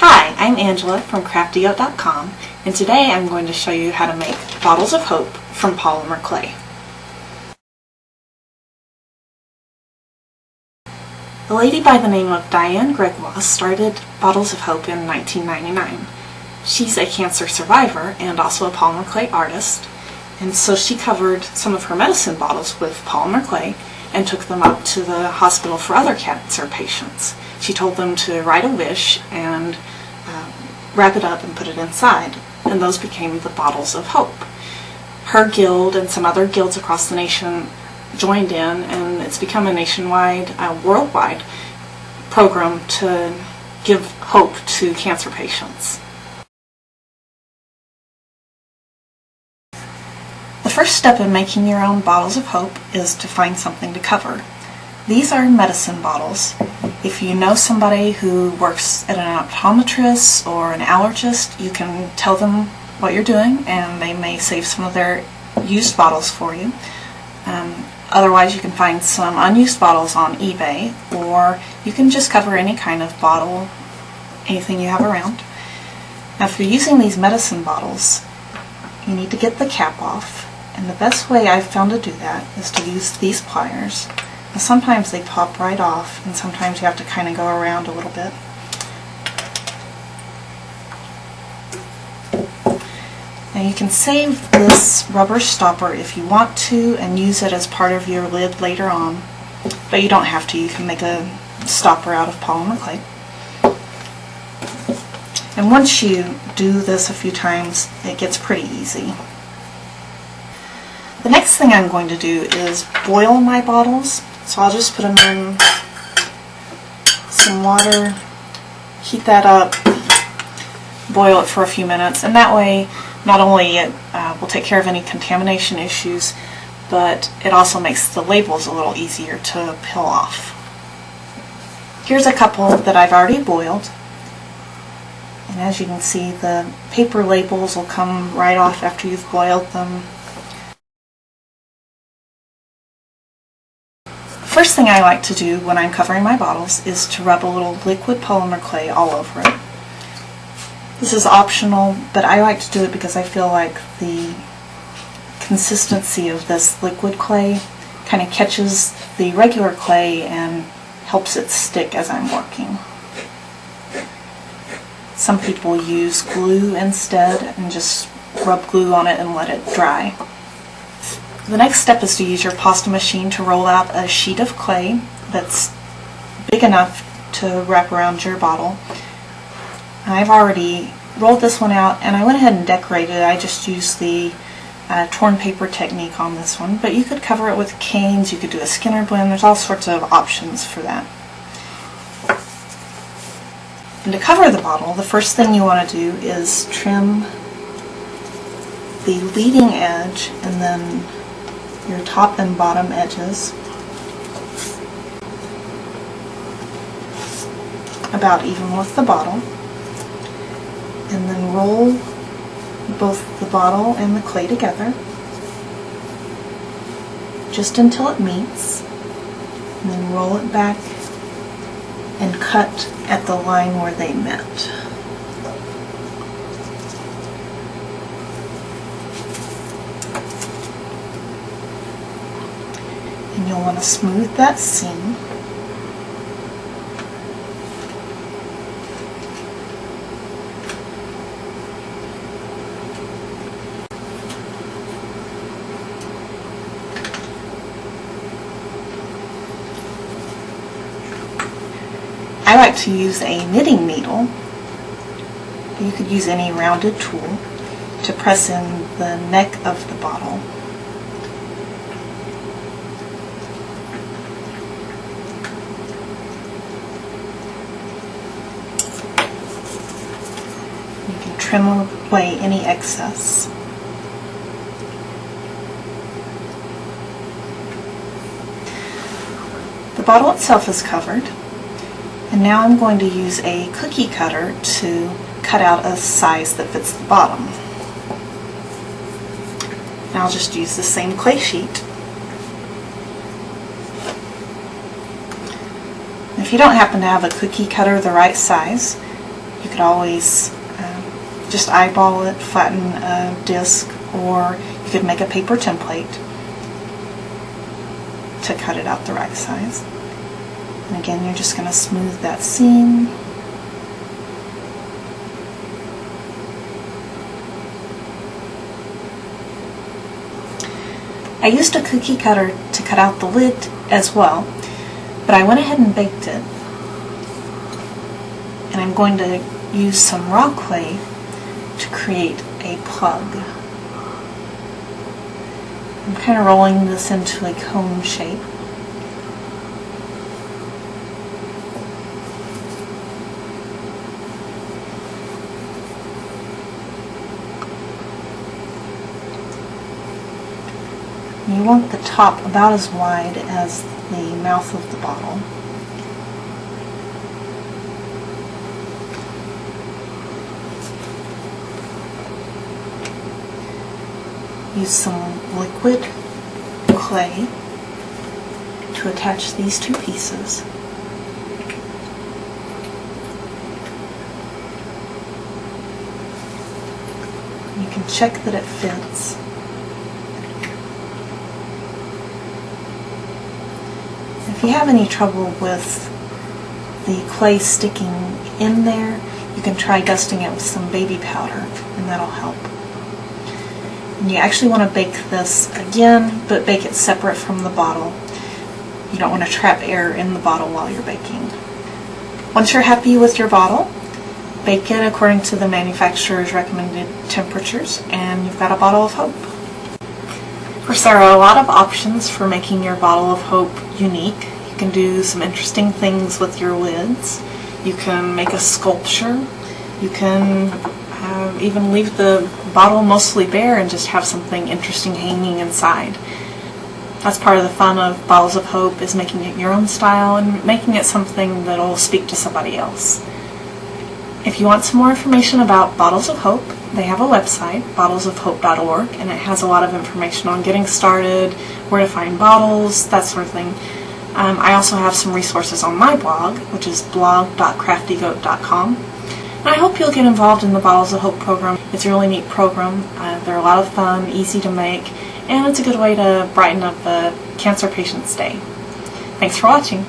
Hi, I'm Angela from CraftyOat.com, and today I'm going to show you how to make Bottles of Hope from polymer clay. A lady by the name of Diane Gregoire started Bottles of Hope in 1999. She's a cancer survivor and also a polymer clay artist, and so she covered some of her medicine bottles with polymer clay and took them up to the hospital for other cancer patients. She told them to write a wish and wrap it up and put it inside, and those became the Bottles of Hope. Her guild and some other guilds across the nation joined in, and it's become a nationwide, worldwide program to give hope to cancer patients. The first step in making your own Bottles of Hope is to find something to cover. These are medicine bottles. If you know somebody who works at an optometrist or an allergist, you can tell them what you're doing and they may save some of their used bottles for you. Otherwise, you can find some unused bottles on eBay, or you can just cover any kind of bottle, anything you have around. Now, if you're using these medicine bottles, you need to get the cap off, and the best way I've found to do that is to use these pliers. Now, sometimes they pop right off, and sometimes you have to kind of go around a little bit. Now you can save this rubber stopper if you want to and use it as part of your lid later on, but you don't have to. You can make a stopper out of polymer clay. And once you do this a few times, it gets pretty easy. The next thing I'm going to do is boil my bottles. So I'll just put them in some water, heat that up, boil it for a few minutes, and that way not only it will take care of any contamination issues, but it also makes the labels a little easier to peel off. Here's a couple that I've already boiled, and as you can see, the paper labels will come right off after you've boiled them. First thing I like to do when I'm covering my bottles is to rub a little liquid polymer clay all over it. This is optional, but I like to do it because I feel like the consistency of this liquid clay kind of catches the regular clay and helps it stick as I'm working. Some people use glue instead and just rub glue on it and let it dry. The next step is to use your pasta machine to roll out a sheet of clay that's big enough to wrap around your bottle. I've already rolled this one out and I went ahead and decorated it. I just used the torn paper technique on this one, but you could cover it with canes, you could do a Skinner blend, there's all sorts of options for that. And to cover the bottle, the first thing you want to do is trim the leading edge and then your top and bottom edges about even with the bottle, and then roll both the bottle and the clay together just until it meets, and then roll it back and cut at the line where they met. And you'll want to smooth that seam. I like to use a knitting needle. You could use any rounded tool to press in the neck of the bottle. You can trim away any excess. The bottle itself is covered, and now I'm going to use a cookie cutter to cut out a size that fits the bottom. And I'll just use the same clay sheet. If you don't happen to have a cookie cutter the right size, You could always just eyeball it, flatten a disc, or you could make a paper template to cut it out the right size. And again, you're just going to smooth that seam. I used a cookie cutter to cut out the lid as well, but I went ahead and baked it. And I'm going to use some raw clay to create a plug. I'm kind of rolling this into a cone shape. You want the top about as wide as the mouth of the bottle. Use some liquid clay to attach these two pieces. You can check that it fits. If you have any trouble with the clay sticking in there, you can try dusting it with some baby powder, and that'll help. And you actually want to bake this again, but bake it separate from the bottle. You don't want to trap air in the bottle while you're baking. Once you're happy with your bottle, bake it according to the manufacturer's recommended temperatures, and you've got a bottle of hope. Of course, there are a lot of options for making your bottle of hope unique. You can do some interesting things with your lids. You can make a sculpture. You can even leave the bottle mostly bare and just have something interesting hanging inside. That's part of the fun of Bottles of Hope, is making it your own style and making it something that'll speak to somebody else. If you want some more information about Bottles of Hope, they have a website, bottlesofhope.org, and it has a lot of information on getting started, where to find bottles, that sort of thing. I also have some resources on my blog, which is blog.craftygoat.com. And I hope you'll get involved in the Bottles of Hope program. It's a really neat program. They're a lot of fun, easy to make, and it's a good way to brighten up a cancer patient's day. Thanks for watching.